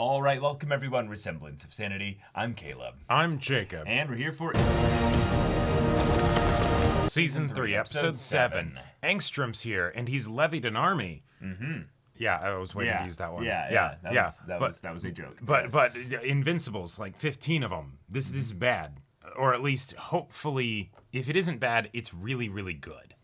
All right, welcome everyone. Semblance of Sanity. I'm Caleb. I'm Jacob. And we're here for Season 3, Episode 7. Angstrom's here, and he's levied an army. Mm-hmm. Yeah, I was waiting to use that one. That was a joke. But Invincibles, like 15 of them. This is bad. Or at least, hopefully, if it isn't bad, it's really, really good.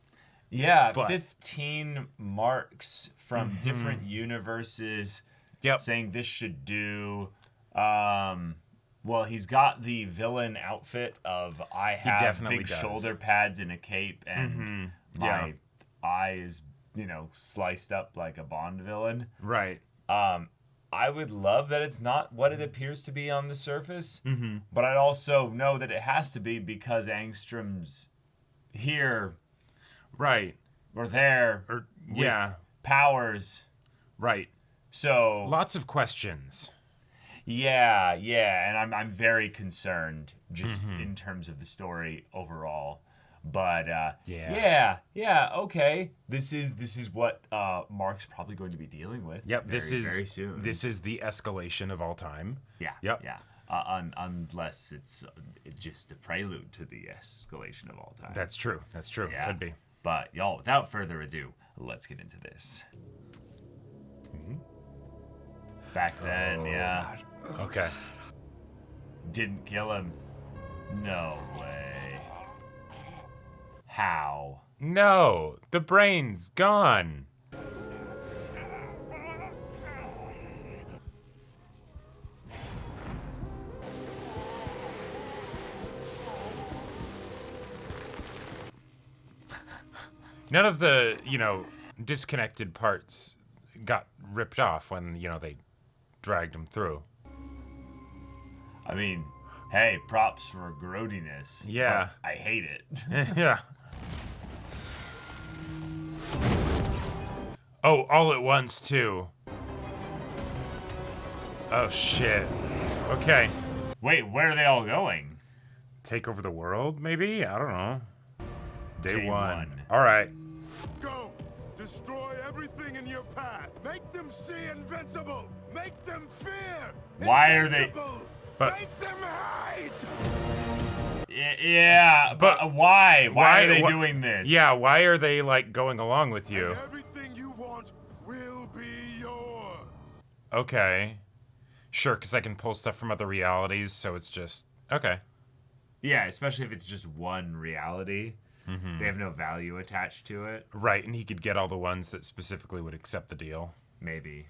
Yeah, 15 marks from different universes. Yep. Saying this should do. Well, he's got the villain outfit of I have big shoulder pads and a cape, and my eye is, sliced up like a Bond villain. Right. I would love that it's not what it appears to be on the surface, but I'd also know that it has to be because Angstrom's here, right, or there, or with powers, right. So lots of questions. Yeah, and I'm very concerned just in terms of the story overall. But okay. This is what Mark's probably going to be dealing with. Yep, very soon. This is the escalation of all time. Yeah. Yep. Yeah. Unless it's just a prelude to the escalation of all time. That's true. Yeah. Could be. But y'all, without further ado, let's get into this. Back then, yeah. Okay. Didn't kill him. No way. How? No, the brain's gone. None of the, disconnected parts got ripped off when, they dragged him through. I mean, hey, props for grody-ness. Yeah. I hate it. Yeah. Oh, all at once, too. Oh, shit. Okay. Wait, where are they all going? Take over the world, maybe? I don't know. Day one. All right. Go! Destroy everything in your path! Make them see Invincible! Make them fear! Why are they... But, make them hate! Yeah, but why? Why are they doing this? Yeah, why are they, going along with you? And everything you want will be yours! Okay. Sure, because I can pull stuff from other realities, so it's just... Okay. Yeah, especially if it's just one reality. They have no value attached to it. Right, and he could get all the ones that specifically would accept the deal. Maybe.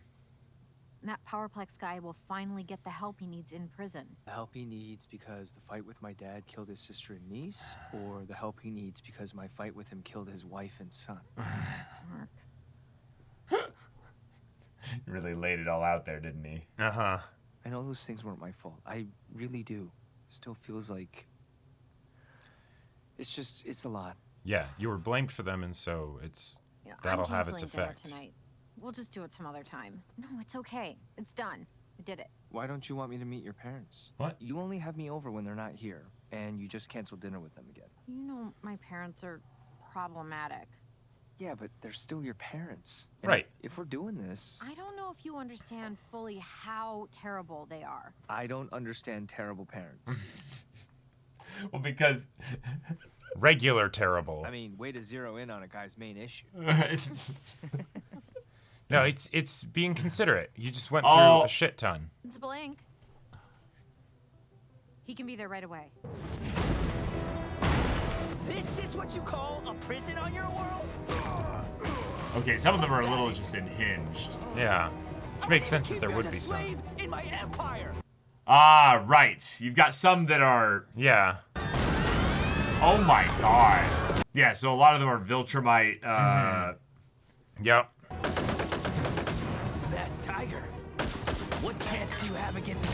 That Powerplex guy will finally get the help he needs in prison. The help he needs because the fight with my dad killed his sister and niece, or the help he needs because my fight with him killed his wife and son? Mark. Really laid it all out there, didn't he? Uh-huh. I know those things weren't my fault. I really do. Still feels like... It's a lot. Yeah, you were blamed for them, and so that'll have its effect. Tonight. We'll just do it some other time. No, it's okay. It's done. I did it. Why don't you want me to meet your parents? What? You only have me over when they're not here, and you just canceled dinner with them again. You know my parents are problematic. Yeah, but they're still your parents. And right. If we're doing this... I don't know if you understand fully how terrible they are. I don't understand terrible parents. Well, because... Regular terrible. I mean, way to zero in on a guy's main issue. No, it's being considerate. You just went through a shit ton. It's Blank. He can be there right away. This is what you call a prison on your world? Okay, some of them are a little just unhinged. Yeah. Which makes sense that there would be some. In my empire. Ah, right. You've got some that are... Yeah. Oh my god. Yeah, so a lot of them are Viltrumite, Yep. Best tiger. What chance do you have against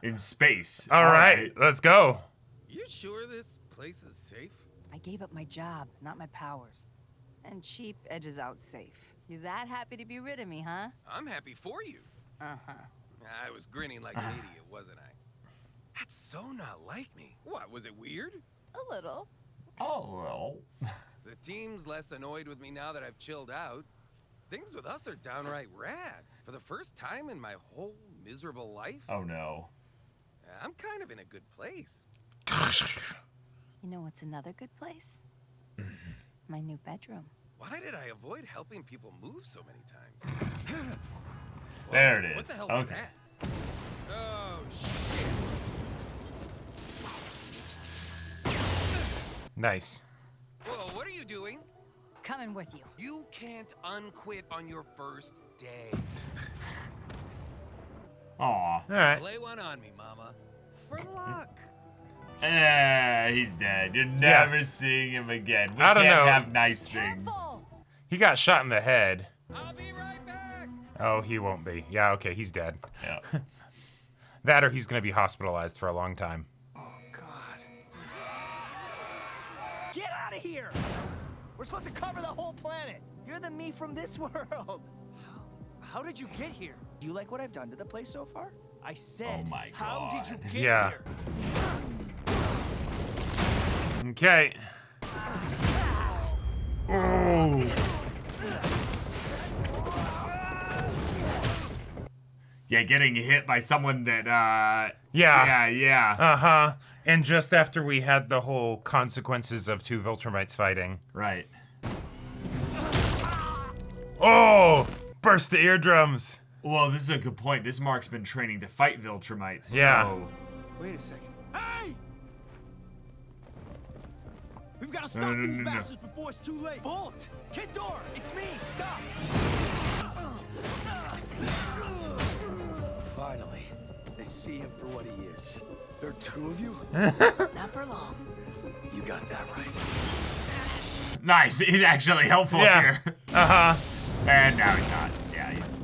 in space. All right, let's go. You sure this place is safe? I gave up my job, not my powers. And cheap edges out safe. You that happy to be rid of me, huh? I'm happy for you. Uh-huh. I was grinning like an idiot, wasn't I? That's so not like me. What, was it weird? A little. Oh, well. The team's less annoyed with me now that I've chilled out. Things with us are downright rad. For the first time in my whole miserable life. Oh no. I'm kind of in a good place. You know what's another good place? My new bedroom. Why did I avoid helping people move so many times? There it is. What the hell was Okay. that? Oh, shit. Nice. Whoa, what are you doing? Coming with you. You can't unquit on your first day. Aw. All right. Lay one on me, mama. For luck. He's dead. You're never seeing him again. We I don't can't know. have nice things. Careful! He got shot in the head. I'll be right back. Oh, he won't be. Yeah, okay, he's dead. Yeah. That or he's gonna be hospitalized for a long time. Oh, God. Get out of here! We're supposed to cover the whole planet. You're the me from this world. How did you get here? Do you like what I've done to the place so far? I said, Oh my how did you God. get Yeah. here? Okay. Oh. Yeah, getting hit by someone that, Yeah. Yeah. Uh-huh. And just after we had the whole consequences of two Viltrumites fighting. Right. Oh! Burst the eardrums. Well, this is a good point. This Mark's been training to fight Viltrumites, Yeah. so... Wait a second. Hey! We've got to stop No. these bastards before it's too late. Bolt! Kid door! It's me! Stop! Finally, they see him for what he is. There are two of you? Not for long. You got that right. Nice, he's actually helpful Yeah. here. Uh-huh. And now he's not. Yeah, he's...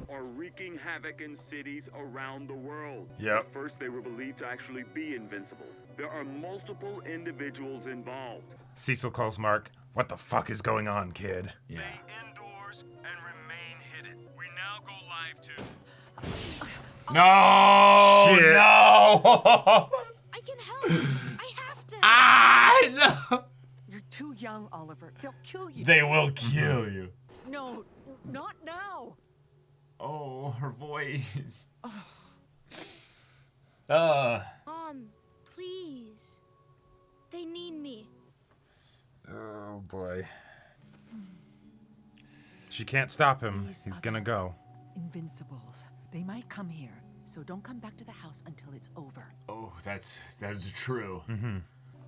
Are wreaking havoc in cities around the world. Yep. At first, they were believed to actually be invincible. There are multiple individuals involved. Cecil calls Mark. What the fuck is going on, kid? Yeah. Stay indoors and remain hidden. We now go live to... No! Shit. No! I can help. I have to. No! You're too young, Oliver. They'll kill you. They will kill you. No, not now. Oh, her voice. Please. They need me. Oh, boy. She can't stop him. These He's are gonna go. Invincibles. They might come here, so don't come back to the house until it's over. Oh, that's true.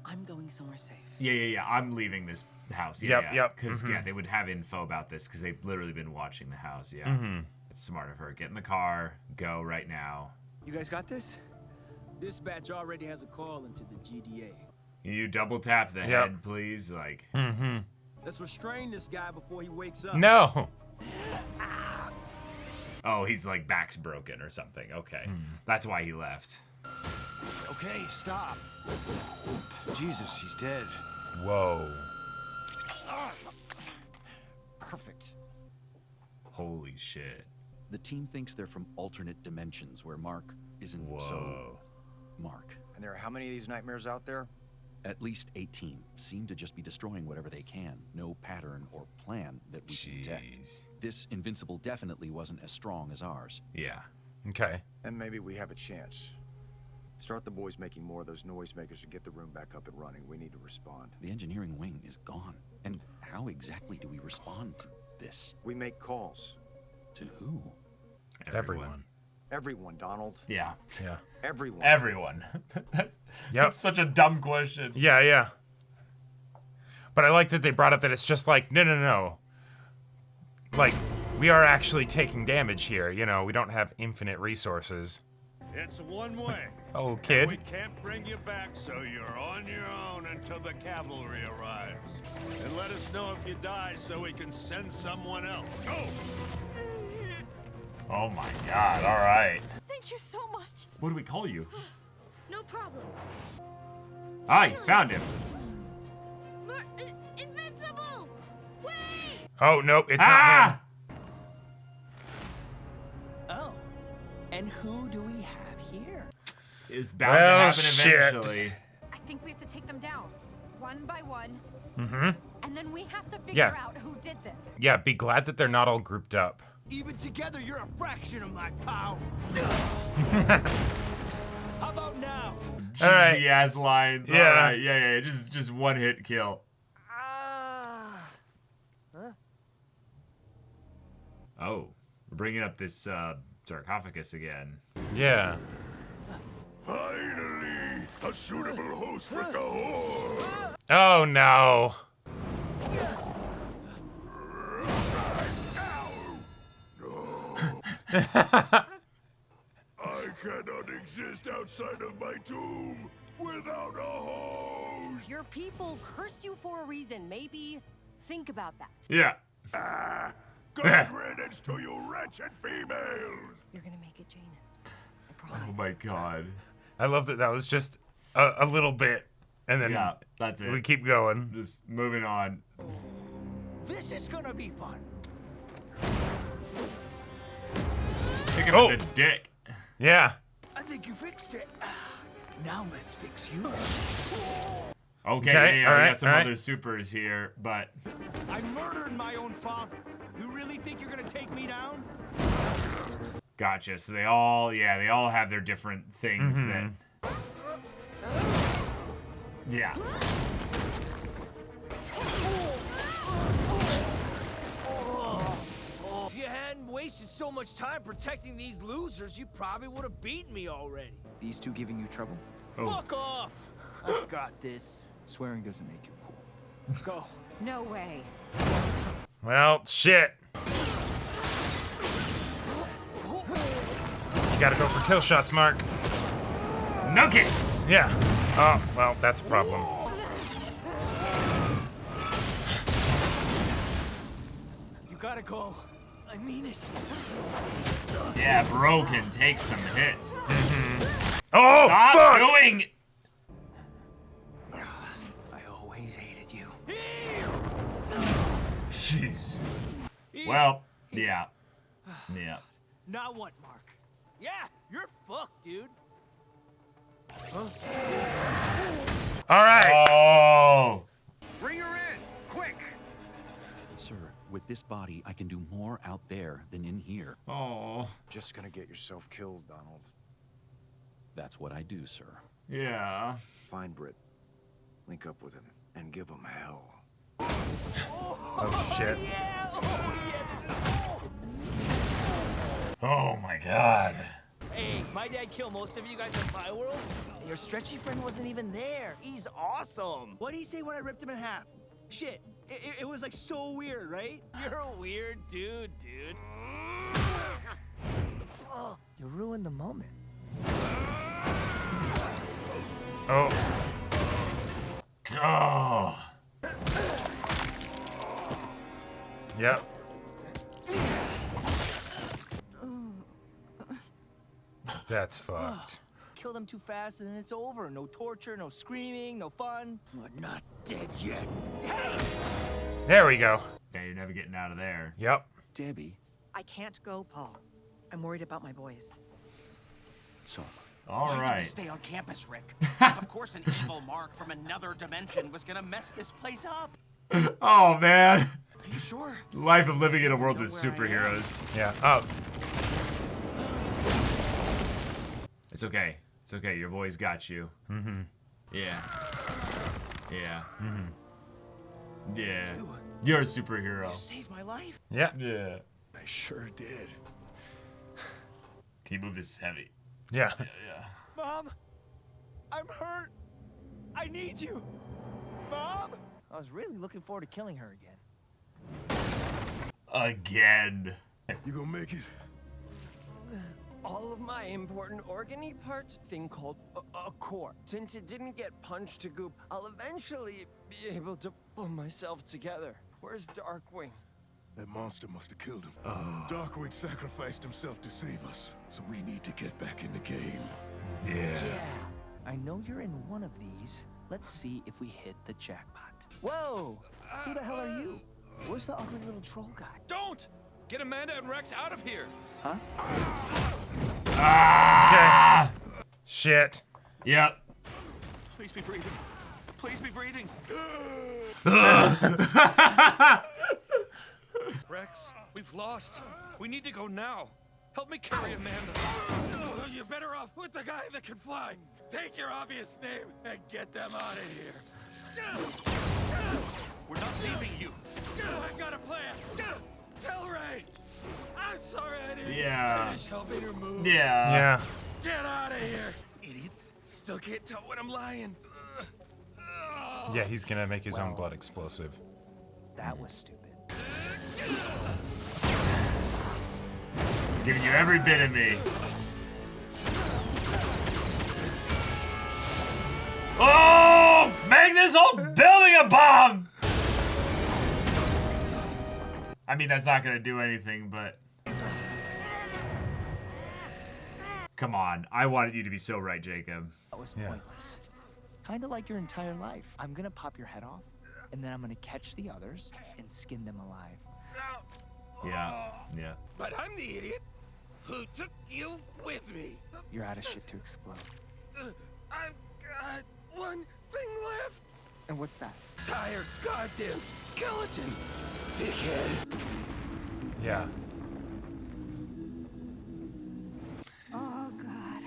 I'm going somewhere safe. Yeah. I'm leaving this house. Yep. Because yeah, they would have info about this because they've literally been watching the house. Yeah. It's smart of her. Get in the car. Go right now. You guys got this? Dispatch already has a call into the GDA. You double tap the head, please. Like. Let's restrain this guy before he wakes up. No! Oh, he's like back's broken or something. Okay. That's why he left. Okay, stop. Jesus, she's dead. Whoa. Perfect. Holy shit. The team thinks they're from alternate dimensions where Mark isn't so Mark. And there are how many of these nightmares out there? At least 18 seem to just be destroying whatever they can. No pattern or plan that we can detect. This Invincible definitely wasn't as strong as ours. Yeah. Okay. And maybe we have a chance. Start the boys making more of those noisemakers to get the room back up and running. We need to respond. The engineering wing is gone. And how exactly do we respond to this? We make calls. To who? Everyone. Everyone, Donald. Yeah. Yeah. Everyone. Everyone. That's such a dumb question. Yeah. But I like that they brought up that it's just like, no. Like, we are actually taking damage here. You know, we don't have infinite resources. It's one way. Oh, kid. We can't bring you back, so you're on your own until the cavalry arrives. And let us know if you die so we can send someone else. Go! Oh my god, alright. Thank you so much. What do we call you? No problem. Ah, you found him. Invincible! Wait! Oh, nope, it's not him. Oh. And who do we have here? It's bound to happen eventually. I think we have to take them down. One by one. and then we have to figure out who did this. Yeah, be glad that they're not all grouped up. Even together, you're a fraction of my power. How about now? Cheesy ass lines. Yeah. All right. Yeah. Just one hit kill. Oh, we're bringing up this sarcophagus again. Yeah. Finally, a suitable host for Cahor. Oh no. I cannot exist outside of my tomb without a host. Your people cursed you for a reason. Maybe think about that. Yeah. Good riddance to you wretched females. You're gonna make it, Jane. I promise. Oh my god. I love that was just a little bit, and then that's it. We keep going. Just moving on. This is gonna be fun. Pick him in the dick. Yeah. I think you fixed it. Now let's fix you. Okay, all we right, got some all right. other supers here, but I murdered my own father. You really think you're gonna take me down? gotcha. So they all have their different things that. Yeah. If you hadn't wasted so much time protecting these losers, you probably would have beaten me already. These two giving you trouble? Fuck off! I've got this. Swearing doesn't make you cool. Go. No way. Well, shit. You gotta go for kill shots, Mark. Nuggets! Yeah. Oh, well, that's a problem. You gotta go. I mean it. Yeah, bro can take some hits. Oh, Stop fuck! doing. I always hated you. Jeez. Well, yeah. Yeah. Now what, Mark? Yeah, you're fucked, dude. All right. Oh. Bring her in, quick. Sir, with this body, I can do more out there than in here. Oh. Just gonna get yourself killed, Donald. That's what I do, sir. Yeah. Find Britt. Link up with him and give him hell. Oh, shit. Oh my god. Hey, my dad killed most of you guys in my world. And your stretchy friend wasn't even there. He's awesome. What did he say when I ripped him in half? Shit, it was like so weird, right? You're a weird dude. Oh, you ruined the moment. Oh. Oh. Yep. That's fucked. Kill them too fast and then it's over. No torture, no screaming, no fun. We're not dead yet. There we go. Yeah, you're never getting out of there. Yep. Debbie. I can't go, Paul. I'm worried about my boys. So, All Why did we right. stay on campus, Rick? Of course an evil Mark from another dimension was gonna mess this place up. Oh man. Are you sure? Life of living in a world with superheroes. Yeah. Oh. It's okay. It's okay. Your boys got you. Mm-hmm. Yeah. Yeah. Mm-hmm. Yeah. You're a superhero. You saved my life. Yeah. Yeah. I sure did. Can you move this heavy? Yeah. Yeah. Mom, I'm hurt. I need you. Mom! I was really looking forward to killing her again. Again. You gonna make it? All of my important organy parts, thing called a core. Since it didn't get punched to goop, I'll eventually be able to pull myself together. Where's Darkwing? That monster must have killed him. Darkwing sacrificed himself to save us, so we need to get back in the game. Yeah. I know you're in one of these. Let's see if we hit the jackpot. Whoa! Who the hell are you? Where's the ugly little troll guy? Don't! Get Amanda and Rex out of here! Huh? Okay. Shit. Yep. Please be breathing. Please be breathing. Rex, we've lost. We need to go now. Help me carry Amanda. Oh, you're better off with the guy that can fly. Take your obvious name and get them out of here. We're not leaving you. I got a plan. Tell Ray. I'm sorry I didn't finish helping her move. Yeah. Get out of here. Idiots. Still can't tell when I'm lying. Yeah, he's gonna make his own blood explosive. That was stupid. Giving you every bit of me. Oh! Make this whole building a bomb! I mean, that's not gonna do anything, but... Come on. I wanted you to be so right, Jacob. That was pointless. Kind of like your entire life. I'm gonna pop your head off, and then I'm gonna catch the others and skin them alive. Yeah. But I'm the idiot who took you with me. You're out of shit to explode. I've got one thing left. And what's that? Tired goddamn skeleton, dickhead. Yeah. Oh, God.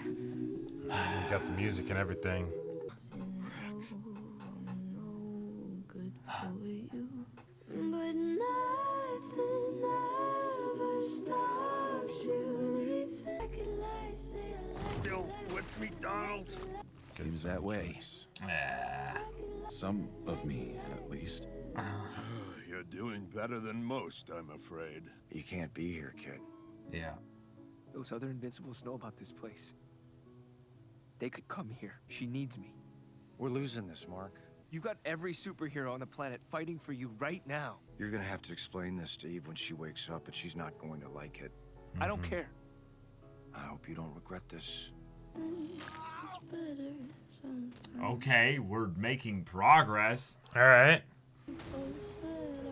We got the music and everything. But nothing ever stops you. Still with me, Donald? Seems that way. Some of me, at least. You're doing better than most, I'm afraid. You can't be here, kid. Yeah. Those other Invincibles know about this place. They could come here. She needs me. We're losing this, Mark. You got every superhero on the planet fighting for you right now. You're gonna have to explain this to Eve when she wakes up, and she's not going to like it. I don't care. I hope you don't regret this. Okay, we're making progress. All right.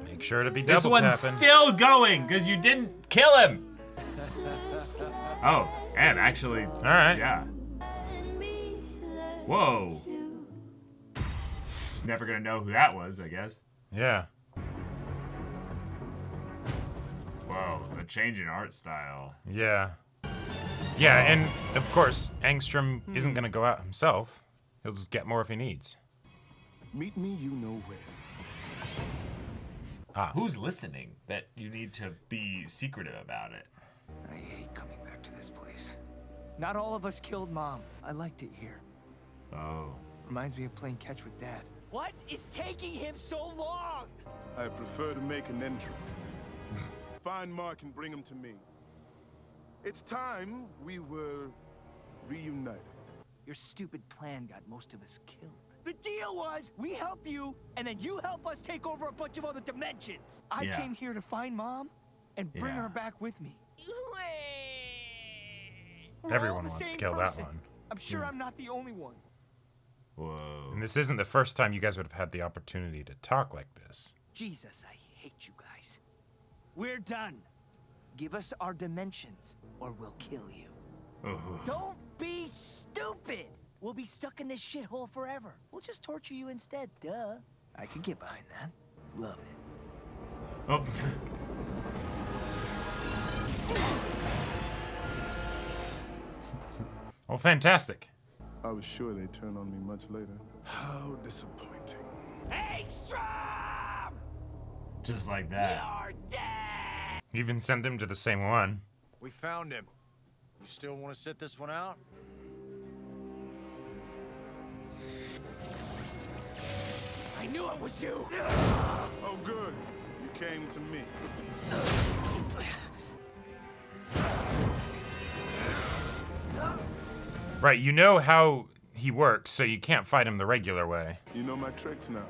Make sure to be double This one's tapping. still going because you didn't kill him. Oh, and actually, all right. Yeah. Whoa. She's never gonna know who that was, I guess. Yeah. Whoa, a change in art style. Yeah. Yeah, and of course, Angstrom isn't gonna go out himself. He'll just get more if he needs. Meet me, you know where. Who's listening that you need to be secretive about it? I hate coming back to this place. Not all of us killed Mom. I liked it here. Oh. Reminds me of playing catch with Dad. What is taking him so long? I prefer to make an entrance. Find Mark and bring him to me. It's time we were reunited. Your stupid plan got most of us killed. The deal was, we help you, and then you help us take over a bunch of other dimensions. I came here to find Mom and bring her back with me. Everyone wants to kill that one. I'm sure I'm not the only one. Whoa. And this isn't the first time you guys would have had the opportunity to talk like this. Jesus, I hate you guys. We're done. Give us our dimensions, or we'll kill you. Don't be stupid! We'll be stuck in this shithole forever. We'll just torture you instead, duh. I can get behind that. Love it. Oh. Oh, fantastic. I was sure they'd turn on me much later. How disappointing. Angstrom! Just like that. You're dead! Even send them to the same one. We found him. You still want to sit this one out? I knew it was you! Oh, good. You came to me. Right, you know how he works, so you can't fight him the regular way. You know my tricks now.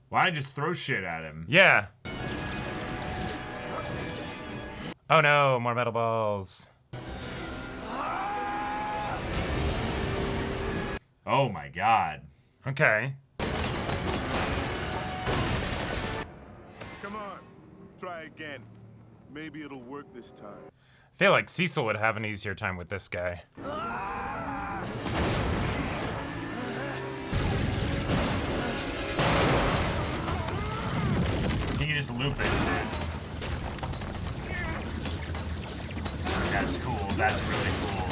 Why don't I just throw shit at him? Yeah. Oh no, more metal balls. Oh my god. Okay. Come on. Try again. Maybe it'll work this time. I feel like Cecil would have an easier time with this guy. just loop it. That's cool. That's really cool.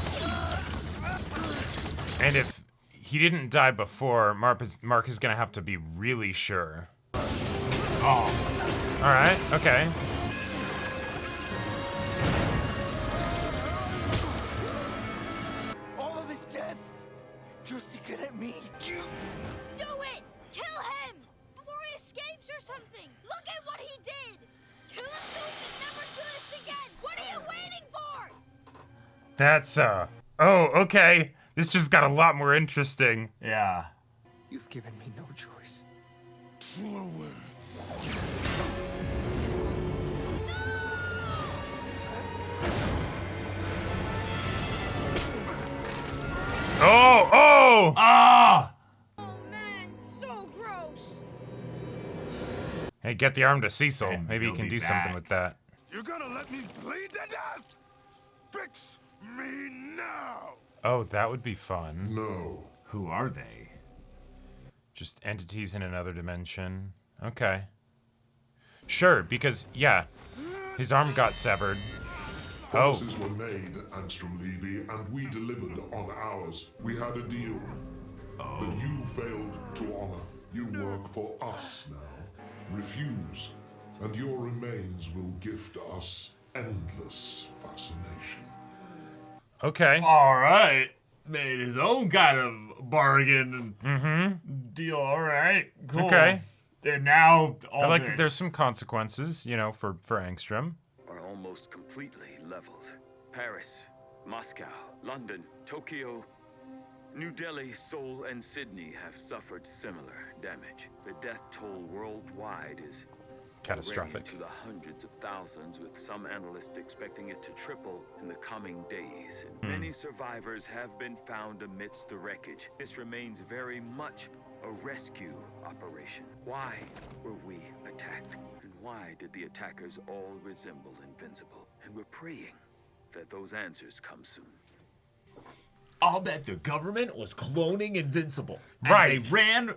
And if he didn't die before, Mark is gonna have to be really sure. Oh. All right. Okay. All of this death just to get at me. Do it! Kill him! Before he escapes or something! Look at what he did! Kill him so he can never do this again! What are you waiting for? That's oh, okay. This just got a lot more interesting. Yeah. You've given me no choice. Oh, oh! Ah! Oh man, so gross! Hey, get the arm to Cecil. And Maybe he he'll can be do something back. with that. You're gonna let me bleed to death? Fix me now! Oh, that would be fun. No. Who are they? Just entities in another dimension. Okay. Sure, because, yeah, his arm got severed. Oh. Promises were made, Angstrom Levy, and we delivered on ours. We had a deal. That you failed to honor. You work for us now. Refuse, and your remains will gift us endless fascination. Okay. All right. Made his own kind of bargain and deal. All right. Cool. Okay. And now all I like this. that there's some consequences, you know, for Angstrom. Are almost completely leveled. Paris, Moscow, London, Tokyo, New Delhi, Seoul, and Sydney have suffered similar damage. The death toll worldwide is catastrophic already to the hundreds of thousands, with some analysts expecting it to triple in the coming days. And many survivors have been found amidst the wreckage. This remains very much a rescue operation. Why were we attacked? And why did the attackers all resemble Invincible? And we're praying that those answers come soon. I'll bet the government was cloning Invincible. And Right. They ran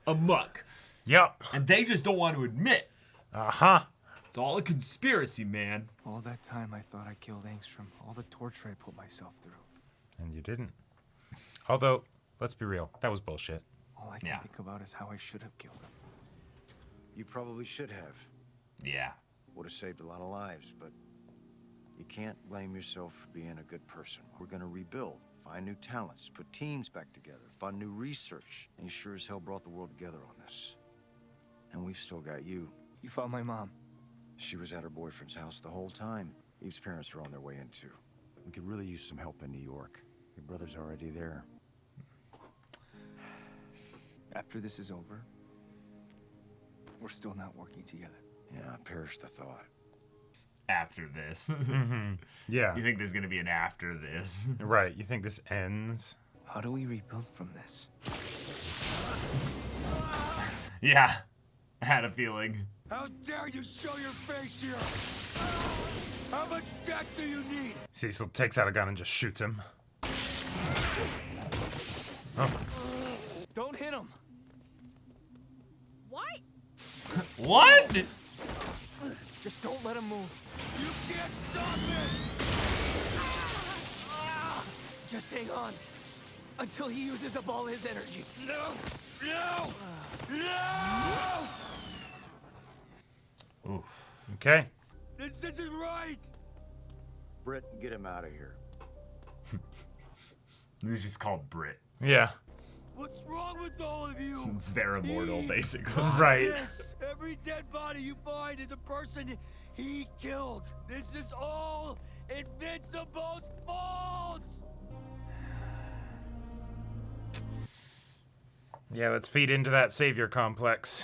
amok. Yep. And they just don't want to admit. Uh-huh. It's all a conspiracy, man. All that time I thought I killed Angstrom. All the torture I put myself through. And you didn't. Although, let's be real, that was bullshit. All I can think about is how I should have killed him. You probably should have. Yeah. Would have saved a lot of lives, but you can't blame yourself for being a good person. We're gonna rebuild, find new talents, put teams back together, fund new research. And you sure as hell brought the world together on this. And we've still got you. You found my mom. She was at her boyfriend's house the whole time. Eve's parents are on their way in too. We could really use some help in New York. Your brother's already there. After this is over, we're still not working together. Yeah, perish the thought. After this. Yeah. You think there's going to be an after this? Right. You think this ends? How do we rebuild from this? Yeah. I had a feeling. How dare you show your face here? How much death do you need? Cecil takes out a gun and just shoots him. Oh. Don't hit him. What? What? Just don't let him move. You can't stop it! Just hang on. Until he uses up all his energy. No! No! No! Oof. Okay. This isn't right! Britt, get him out of here. He's just called Brit. Yeah. What's wrong with all of you? It's their immortal, basically. Right. This. Every dead body you find is a person he killed. This is all Invincible's fault! Yeah, let's feed into that savior complex.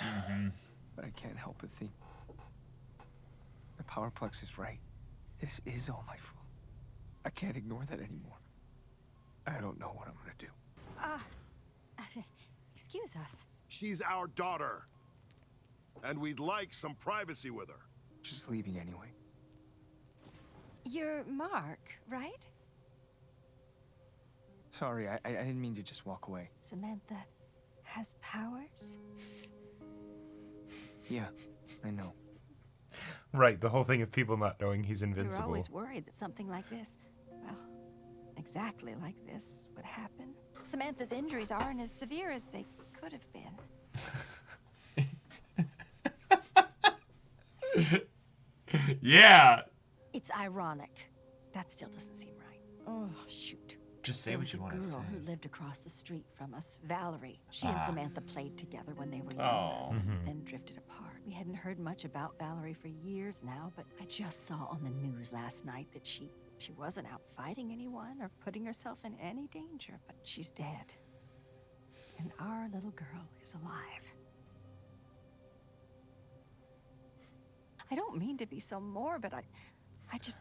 But I can't help but think. The Powerplex is right. This is all my fault. I can't ignore that anymore. I don't know what I'm gonna do. Excuse us. She's our daughter. And we'd like some privacy with her. Just leaving anyway. You're Mark, right? Sorry, I didn't mean to just walk away. Samantha has powers? Yeah, I know. Right, the whole thing of people not knowing he's We were invincible. always worried that something like this, well, exactly like this, would happen. Samantha's injuries aren't as severe as they could have been. Yeah. It's ironic. That still doesn't seem right. Oh, shoot. Just say There what was you a want to say. girl who lived across the street from us, Valerie. She and Ah. Samantha played together when they were Oh. young, Mhm. then drifted apart. We hadn't heard much about Valerie for years now, but I just saw on the news last night that she wasn't out fighting anyone or putting herself in any danger, but she's dead. And our little girl is alive. I don't mean to be so morbid, I just...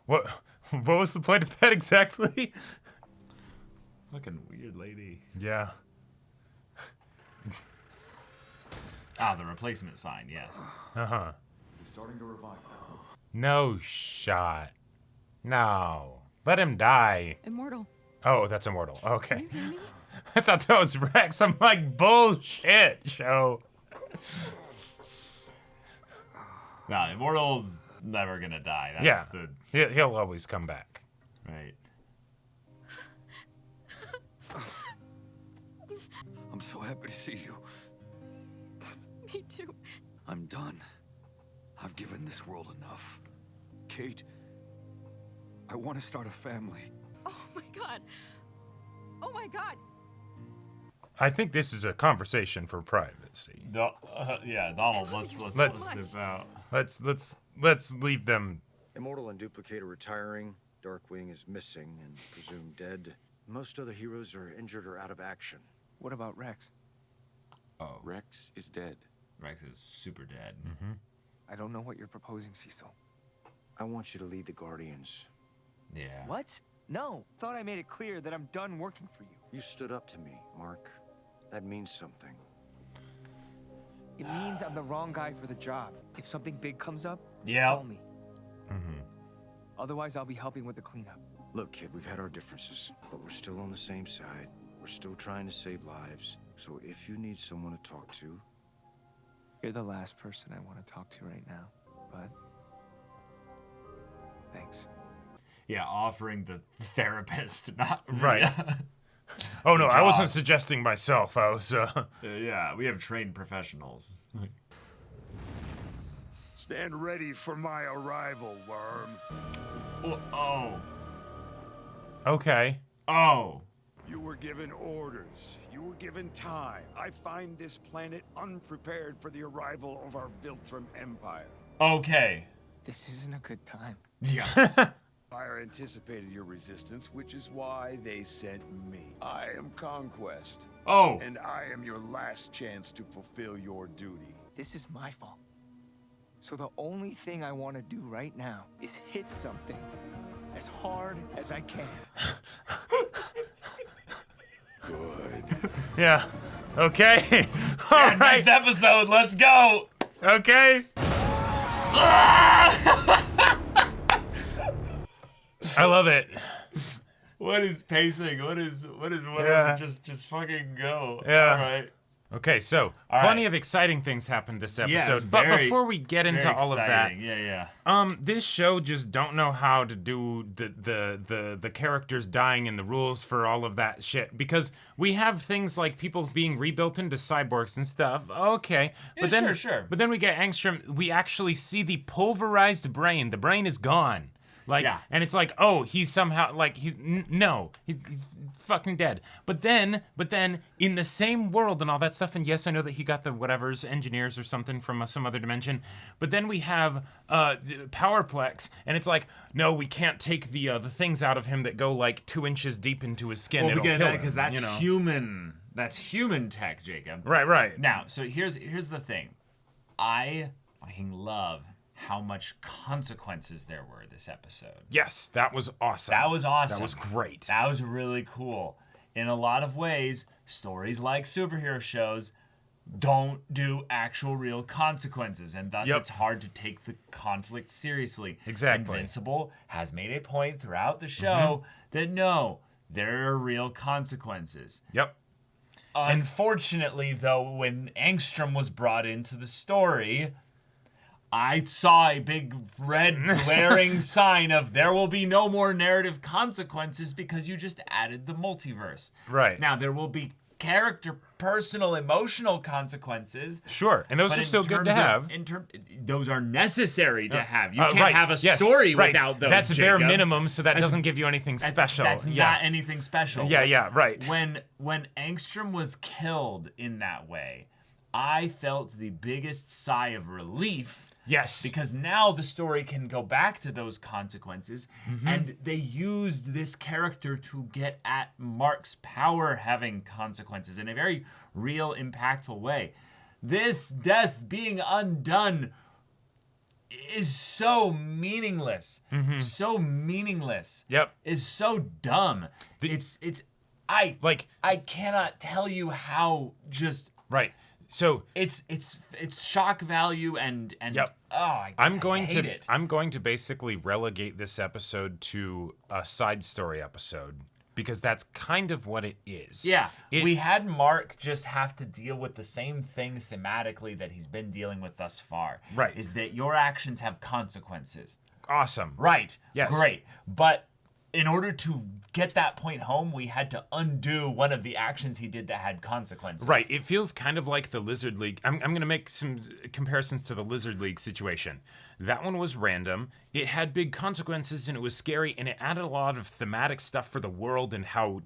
What was the point of that exactly? Fucking weird lady. Yeah. The replacement sign, yes. Uh-huh. He's starting to revive now. No shot. No. Let him die. Immortal. Oh, that's Immortal. Okay. I thought that was Rex. I'm like, bullshit, show. No, Immortal's never gonna die. Yeah. That's He'll always come back. Right. I'm so happy to see you. Me too. I'm done. I've given this world enough. Kate, I want to start a family. Oh my god. Oh my god. I think this is a conversation for privacy. Yeah, Donald, let's step out. Let's leave them. Immortal and Duplicate are retiring. Darkwing is missing and presumed dead. Most other heroes are injured or out of action. What about Rex? Oh. Rex is dead. Rex is super dead. Mm-hmm. I don't know what you're proposing, Cecil. I want you to lead the Guardians. Yeah. What? No. Thought I made it clear that I'm done working for you. You stood up to me, Mark. That means something. It means I'm the wrong guy for the job. If something big comes up, Yeah. call me. Mm-hmm. Otherwise, I'll be helping with the cleanup. Look, kid, we've had our differences, but we're still on the same side. We're still trying to save lives. So if you need someone to talk to... You're the last person I want to talk to right now, but... Thanks. Yeah, offering the therapist, not... Right. Oh, no, I wasn't suggesting myself. I was, yeah, we have trained professionals. Stand ready for my arrival, Worm. Oh. Okay. Oh. You were given orders. You were given time. I find this planet unprepared for the arrival of our Viltrum Empire. Okay. This isn't a good time. Yeah. Empire anticipated your resistance, which is why they sent me. I am Conquest. Oh. And I am your last chance to fulfill your duty. This is my fault. So the only thing I want to do right now is hit something as hard as I can. Good. Yeah. Okay. All right. Next episode, let's go. Okay. I love it. What is pacing? What is whatever? Yeah. Just fucking go. Yeah. All right. Okay, so All plenty right. of exciting things happened this episode. Yes, but very- before we get into very all of that, exciting. this show just don't know how to do the characters dying and the rules for all of that shit, because we have things like people being rebuilt into cyborgs and stuff. Okay, but then sure. But then we get Angstrom. We actually see the pulverized brain. The brain is gone. Like, and it's like, oh, he's somehow like he's fucking dead. But then in the same world and all that stuff, and yes, I know that he got the whatever's engineers or something from some other dimension. But then we have the Powerplex, and it's like, no, we can't take the things out of him that go like 2 inches deep into his skin. Well, It'll kill him, because that's you know? human. That's human tech, Jacob. Right. Now, so here's the thing. I fucking love how much consequences there were this episode. Yes, that was awesome. That was awesome. That was great. That was really cool. In a lot of ways, stories like superhero shows don't do actual real consequences, and thus it's hard to take the conflict seriously. Exactly. Invincible has made a point throughout the show that no, there are real consequences. Yep. Unfortunately, though, when Angstrom was brought into the story, I saw a big red glaring sign of there will be no more narrative consequences because you just added the multiverse. Right. Now, there will be character, personal, emotional consequences. Sure, and those are still good to have. Those are necessary to have. You can't have a story without those, That's a Jacob. bare minimum, so that doesn't give you anything special. That's not anything special. Yeah, right. When Angstrom was killed in that way, I felt the biggest sigh of relief. Yes. Because now the story can go back to those consequences, and they used this character to get at Mark's power having consequences in a very real, impactful way. This death being undone is so meaningless. So meaningless. Yep. Is so dumb. I cannot tell you how just right. So it's shock value and I'm going hate it. I'm going to basically relegate this episode to a side story episode because that's kind of what it is. Yeah. We had Mark just have to deal with the same thing thematically that he's been dealing with thus far. Right. Is that your actions have consequences. Awesome. Right. Yes. Great. But in order to get that point home, we had to undo one of the actions he did that had consequences. Right. It feels kind of like the Lizard League. I'm going to make some comparisons to the Lizard League situation. That one was random. It had big consequences and it was scary and it added a lot of thematic stuff for the world and how,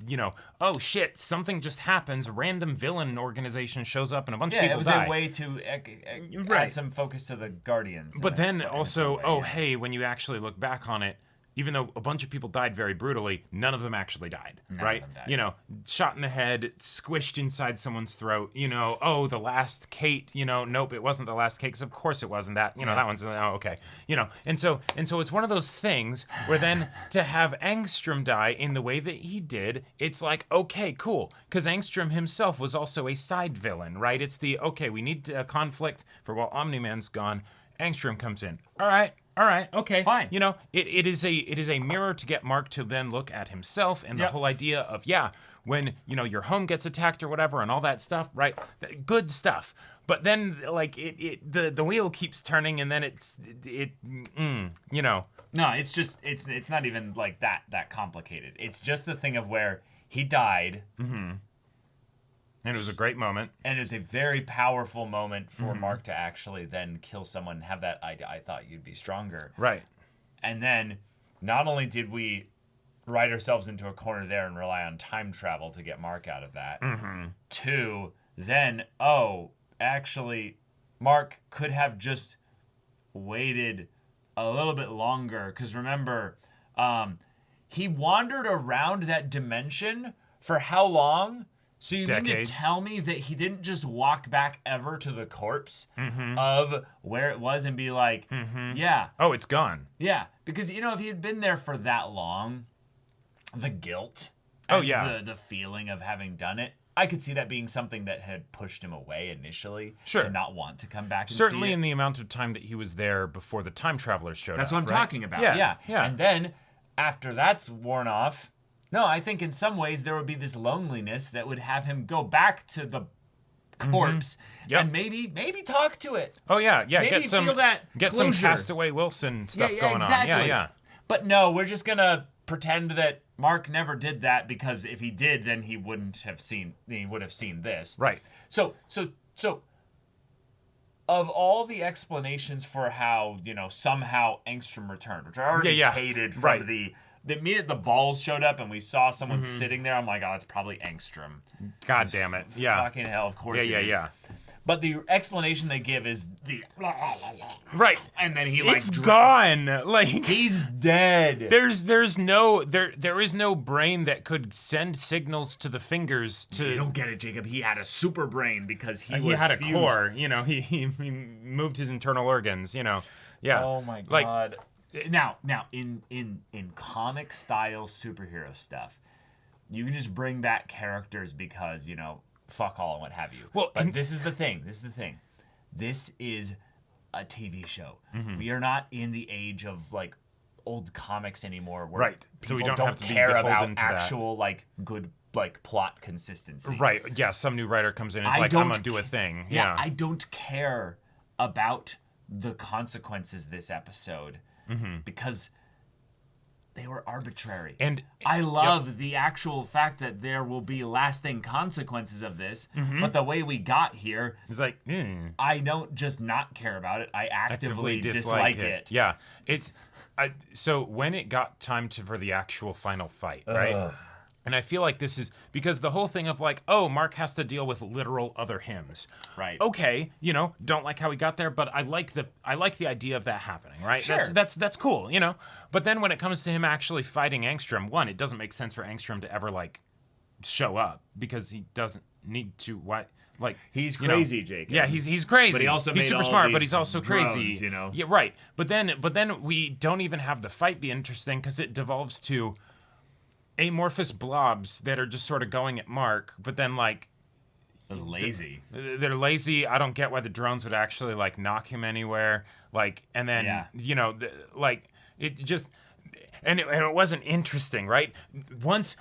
oh shit, something just happens. A random villain organization shows up and a bunch of people die. Yeah, it was a way to add some focus to the Guardians. But then also, hey, when you actually look back on it, even though a bunch of people died very brutally, none of them actually died, right? Shot in the head, squished inside someone's throat, oh, the last Kate, nope, it wasn't the last Kate, because of course it wasn't that, that one's, okay. And so it's one of those things where then to have Angstrom die in the way that he did, it's like, okay, cool, because Angstrom himself was also a side villain, right? It's the, okay, we need a conflict for while Omni-Man's gone, Angstrom comes in. All right, okay, fine. It is a mirror to get Mark to then look at himself and the whole idea of when your home gets attacked or whatever and all that stuff, right? Good stuff. But then the wheel keeps turning and then No, it's just it's not even like that complicated. It's just a thing of where he died. And it was a great moment. And it was a very powerful moment for Mark to actually then kill someone and have that, I thought you'd be stronger. Right. And then, not only did we write ourselves into a corner there and rely on time travel to get Mark out of that, two, then, actually, Mark could have just waited a little bit longer. Because remember, he wandered around that dimension for how long? So you mean to tell me that he didn't just walk back ever to the corpse of where it was and be like, yeah. Oh, it's gone. Yeah, because, if he had been there for that long, the guilt the feeling of having done it, I could see that being something that had pushed him away initially to not want to come back and certainly see it. In the amount of time that he was there before the time travelers showed That's up. That's what I'm talking about, yeah. And then, after that's worn off, no, I think in some ways there would be this loneliness that would have him go back to the corpse and maybe talk to it. Oh yeah, maybe feel that get closure. some Castaway Wilson stuff going exactly. on. Yeah. But no, we're just gonna pretend that Mark never did that because if he did, then he would have seen this. Right. So of all the explanations for how somehow Angstrom returned, which I already hated from the minute the balls showed up and we saw someone sitting there, I'm like, oh, it's probably Angstrom. God damn it. Yeah. Fucking hell, of course it is. Yeah. But the explanation they give is the... Right. And then he It's gone. Like... He's dead. There is no brain that could send signals to the fingers to... You don't get it, Jacob. He had a super brain because he had fused. A core. He moved his internal organs, Yeah. Oh my God. Now, in comic style superhero stuff, you can just bring back characters because fuck all and what have you. Well, but this is the thing. This is a TV show. We are not in the age of like old comics anymore, where so we people don't have to care be about to actual like good like plot consistency. Right. Yeah. Some new writer comes in and is like, I'm gonna do a thing. Yeah. I don't care about the consequences this episode because they were arbitrary. And I love the actual fact that there will be lasting consequences of this, but the way we got here, it's like, I don't just not care about it. I actively dislike it. Yeah. So when it got time for the actual final fight, right? And I feel like this is because the whole thing of like, oh, Mark has to deal with literal other hymns. Right. Okay, don't like how he got there, but I like the idea of that happening, right? Sure. That's cool, But then when it comes to him actually fighting Angstrom, one, it doesn't make sense for Angstrom to ever like show up because he doesn't need to. Why? Like he's crazy, Jacob. Yeah, he's crazy. But he's super smart, but he's also drones, crazy. Yeah, right. But then we don't even have the fight be interesting because it devolves to amorphous blobs that are just sort of going at Mark, but then like That's lazy. They're lazy. I don't get why the drones would actually like knock him anywhere. Like, and then like it just. And it wasn't interesting, right? Once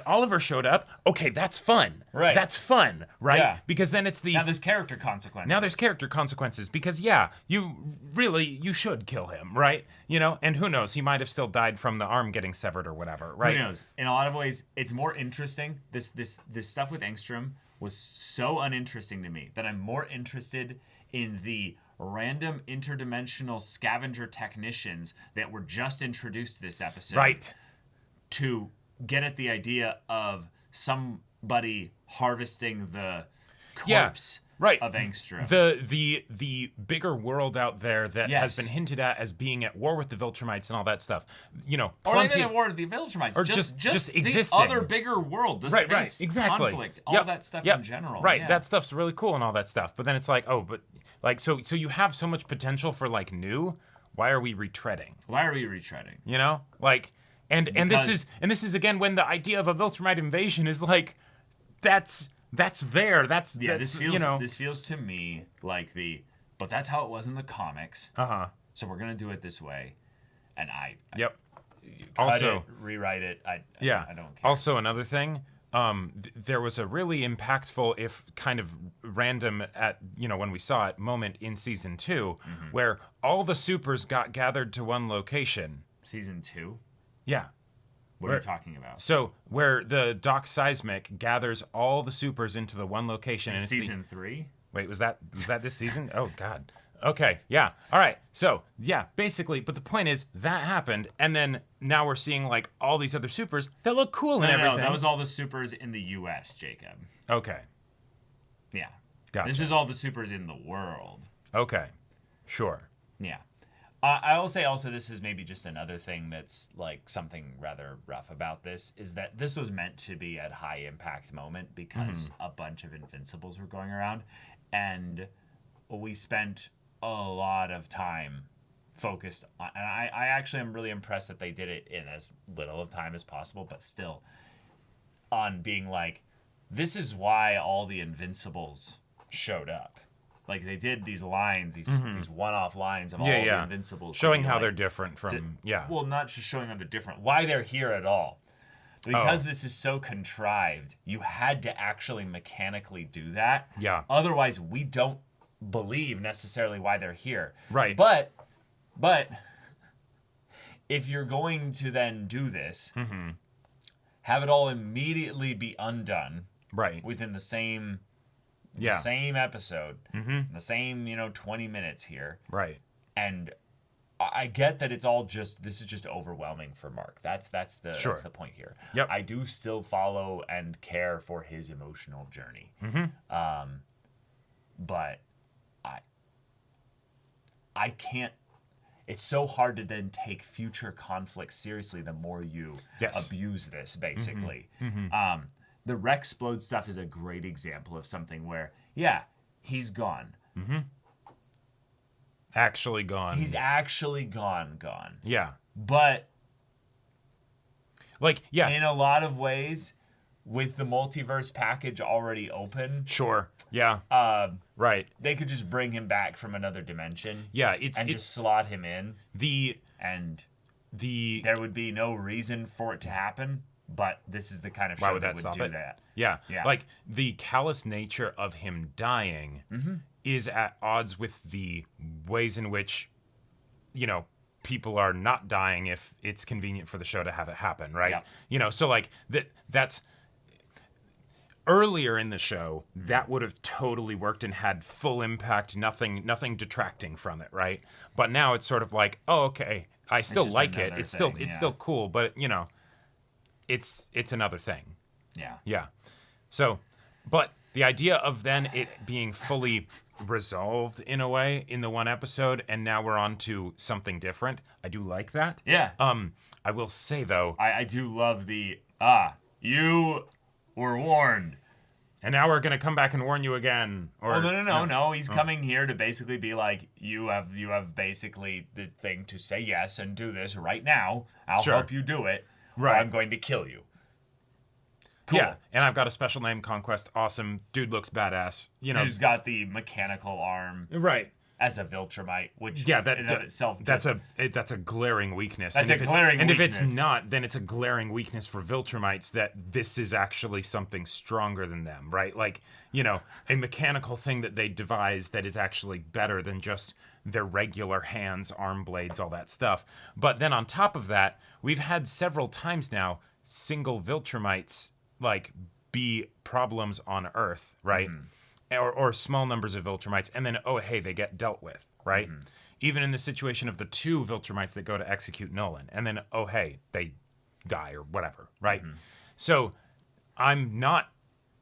Oliver showed up, okay, that's fun. Right. That's fun, right? Yeah. Because then it's Now there's character consequences. Because you should kill him, right? And who knows? He might have still died from the arm getting severed or whatever, right? Who knows? In a lot of ways, it's more interesting. This stuff with Angstrom was so uninteresting to me that I'm more interested in the random interdimensional scavenger technicians that were just introduced this episode. Right. To get at the idea of somebody harvesting the corpse of Angstrom. The bigger world out there that has been hinted at as being at war with the Viltrumites and all that stuff. Or even at war with the Viltrumites. Or just the existing. other bigger world, the space conflict, all that stuff in general. Right, yeah. that stuff's really cool and all that stuff. But then it's like, oh, but like so you have so much potential for like new. Why are we retreading? Like and this is again when the idea of a Viltrumite invasion is like that's there. This feels to me like but that's how it was in the comics. So we're gonna do it this way, and I also rewrite it. I don't care. Also another thing. There was a really impactful, if kind of random at, when we saw it, moment in season 2 where all the supers got gathered to one location. Season 2? Yeah. What are you talking about? So where the Doc Seismic gathers all the supers into the one location. In season 3? Wait, was that this season? Oh, God. Okay, yeah. All right. So, yeah, basically, but the point is that happened, and then now we're seeing like all these other supers that look cool and everything. No, that was all the supers in the US, Jacob. Okay. Yeah. Gotcha. This is all the supers in the world. Okay. Sure. Yeah. I will say also this is maybe just another thing that's like something rather rough about this is that this was meant to be a high impact moment because a bunch of Invincibles were going around, and we spent a lot of time focused on, and I actually am really impressed that they did it in as little of time as possible, but still on being like, this is why all the Invincibles showed up. Like they did these lines, these one-off lines of all the Invincibles. Showing how they're different from, Well, not just showing how they're different, why they're here at all. Because this is so contrived, you had to actually mechanically do that. Yeah. Otherwise, we don't believe necessarily why they're here. Right. But if you're going to then do this, have it all immediately be undone. Right. Within the same episode. The same, 20 minutes here. Right. And I get that it's all this is just overwhelming for Mark. That's the point here. Yep. I do still follow and care for his emotional journey. But I can't. It's so hard to then take future conflicts seriously the more you abuse this, basically. The Rexplode stuff is a great example of something where, he's gone. Actually gone. He's actually gone. Yeah. But, in a lot of ways, with the multiverse package already open. Sure. Yeah. Right. They could just bring him back from another dimension. Yeah. Just slot him in. There would be no reason for it to happen. But this is the kind of show that would do that. Yeah. Like the callous nature of him dying is at odds with the ways in which, you know, people are not dying if it's convenient for the show to have it happen, right? Yep. You know, so like that's earlier in the show that would have totally worked and had full impact, nothing detracting from it, right? But now it's sort of like, oh, okay, I still like it. It's still cool, but you know, it's another thing. Yeah. Yeah. So, but the idea of then it being fully resolved in a way in the one episode, and now we're on to something different. I do like that. Yeah. I will say though, I do love the you were warned, and now we're gonna come back and warn you again. Or no. He's coming here to basically be like, you have basically the thing to say yes and do this right now. I'll help you do it. Right. Or I'm going to kill you. Cool. Yeah, and I've got a special name, Conquest. Awesome. Dude looks badass. You know, he's got the mechanical arm. Right. As a Viltrumite, which that in and of itself that's a glaring weakness. That's a glaring weakness. And if it's not, then it's a glaring weakness for Viltrumites that this is actually something stronger than them, right? Like, you know, a mechanical thing that they devised that is actually better than just their regular hands, arm blades, all that stuff. But then on top of that, we've had several times now single Viltrumites like be problems on Earth, right? Or small numbers of Viltrumites, and then, oh, hey, they get dealt with, right? Even in the situation of the 2 Viltrumites that go to execute Nolan, and then, oh, hey, they die or whatever, right? So I'm not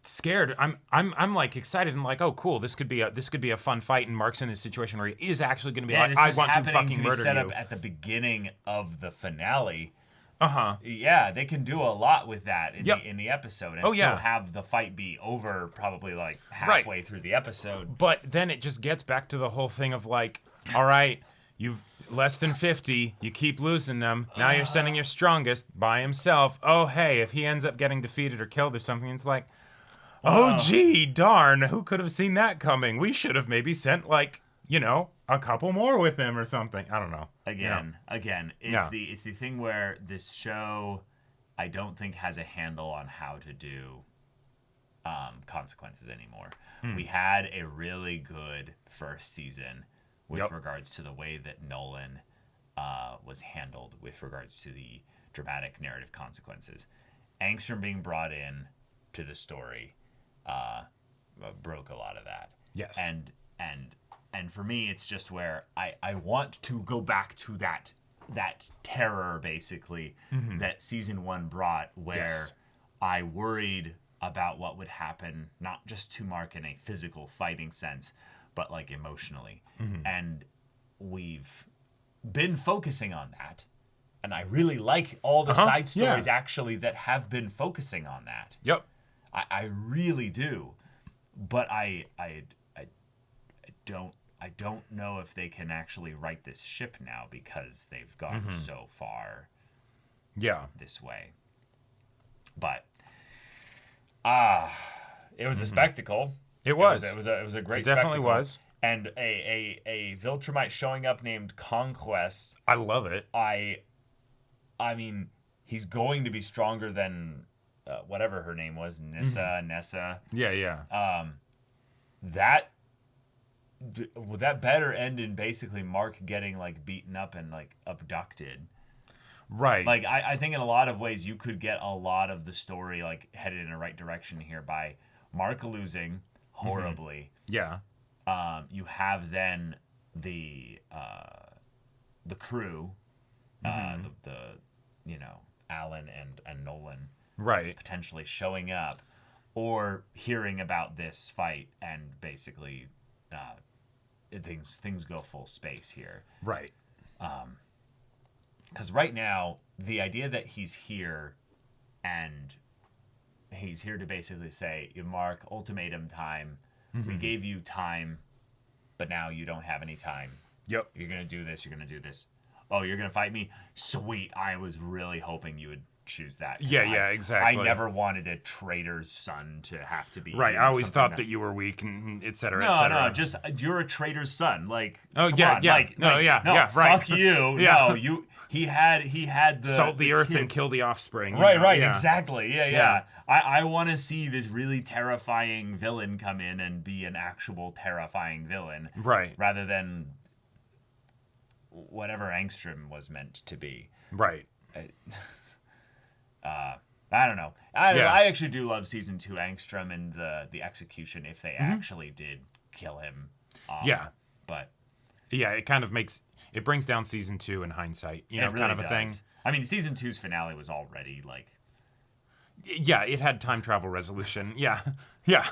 scared. I'm like excited and like, oh, cool, this could be a fun fight, and Mark's in this situation where he is actually going to be like, I want to fucking murder set you. Up at the beginning of the finale. Yeah, they can do a lot with that in the episode and still have the fight be over probably like halfway through the episode. But then it just gets back to the whole thing of like, all right, you've less than 50, you keep losing them. Now you're sending your strongest by himself. Oh, hey, if he ends up getting defeated or killed or something, it's like, oh, gee, darn, who could have seen that coming? We should have maybe sent like, you know, a couple more with him or something. I don't know. Again, it's the thing where this show, I don't think has a handle on how to do consequences anymore. We had a really good first season with regards to the way that Nolan was handled with regards to the dramatic narrative consequences. Angstrom being brought in to the story broke a lot of that. Yes. And for me, it's just where I want to go back to that terror, basically, that season 1 brought, where I worried about what would happen, not just to Mark in a physical fighting sense, but like emotionally. And we've been focusing on that. And I really like all the side stories, actually, that have been focusing on that. Yep. I really do. But I don't know if they can actually right this ship now because they've gone so far this way. But it was a spectacle. It was a great spectacle. It definitely was. And a Viltrumite showing up named Conquest. I love it. I mean, he's going to be stronger than whatever her name was, Nessa. Yeah. That better end in basically Mark getting like beaten up and like abducted. Right. Like I think in a lot of ways you could get a lot of the story like headed in the right direction here by Mark losing horribly. Yeah. You have then the crew, the you know, Alan and Nolan, right, potentially showing up or hearing about this fight and basically things go full space here. Right. Because right now, the idea that he's here and he's here to basically say, Mark, ultimatum time. We gave you time, but now you don't have any time. Yep. You're going to do this. You're going to do this. oh, you're gonna fight me? Sweet. I was really hoping you would choose that. Yeah, exactly. I never wanted a traitor's son to have to be. Right. I always thought that you were weak, and et cetera, et cetera. No, just you're a traitor's son. Like, oh come yeah, on. yeah, Like, no, like, yeah, no, yeah, right. Fuck you. Yeah. No, you. He had the salt the earth kid. and kill the offspring. Right, yeah. exactly. Yeah. I want to see this really terrifying villain come in and be an actual terrifying villain. Right. Rather than whatever Angstrom was meant to be. Right. I don't know. I actually do love season 2 Angstrom and the execution if they actually did kill him off. Yeah. But yeah, it brings down season 2 in hindsight. You know, really kind of a does. thing. I mean, season 2's finale was already like. Yeah, it had time travel resolution. Yeah. Yeah.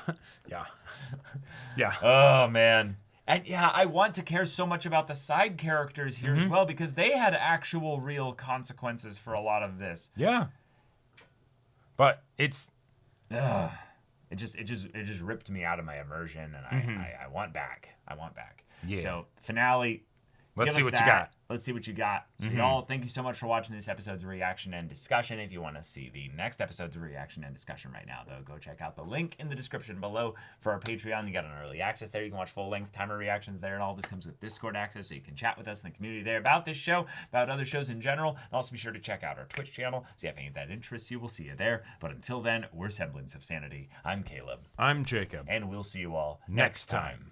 Oh man. And yeah, I want to care so much about the side characters here as well because they had actual real consequences for a lot of this. Yeah. But it's it just ripped me out of my immersion and I want back. I want back. Yeah. So finale. Let's see what you got. Let's see what you got. So y'all, thank you so much for watching this episode's reaction and discussion. If you want to see the next episode's reaction and discussion right now, though, go check out the link in the description below for our Patreon. You got an early access there. You can watch full-length timer reactions there, and all this comes with Discord access, so you can chat with us in the community there about this show, about other shows in general. And also be sure to check out our Twitch channel, see if any of that interests you. We'll see you there. But until then, we're Semblance of Sanity. I'm Caleb. I'm Jacob. And we'll see you all next time.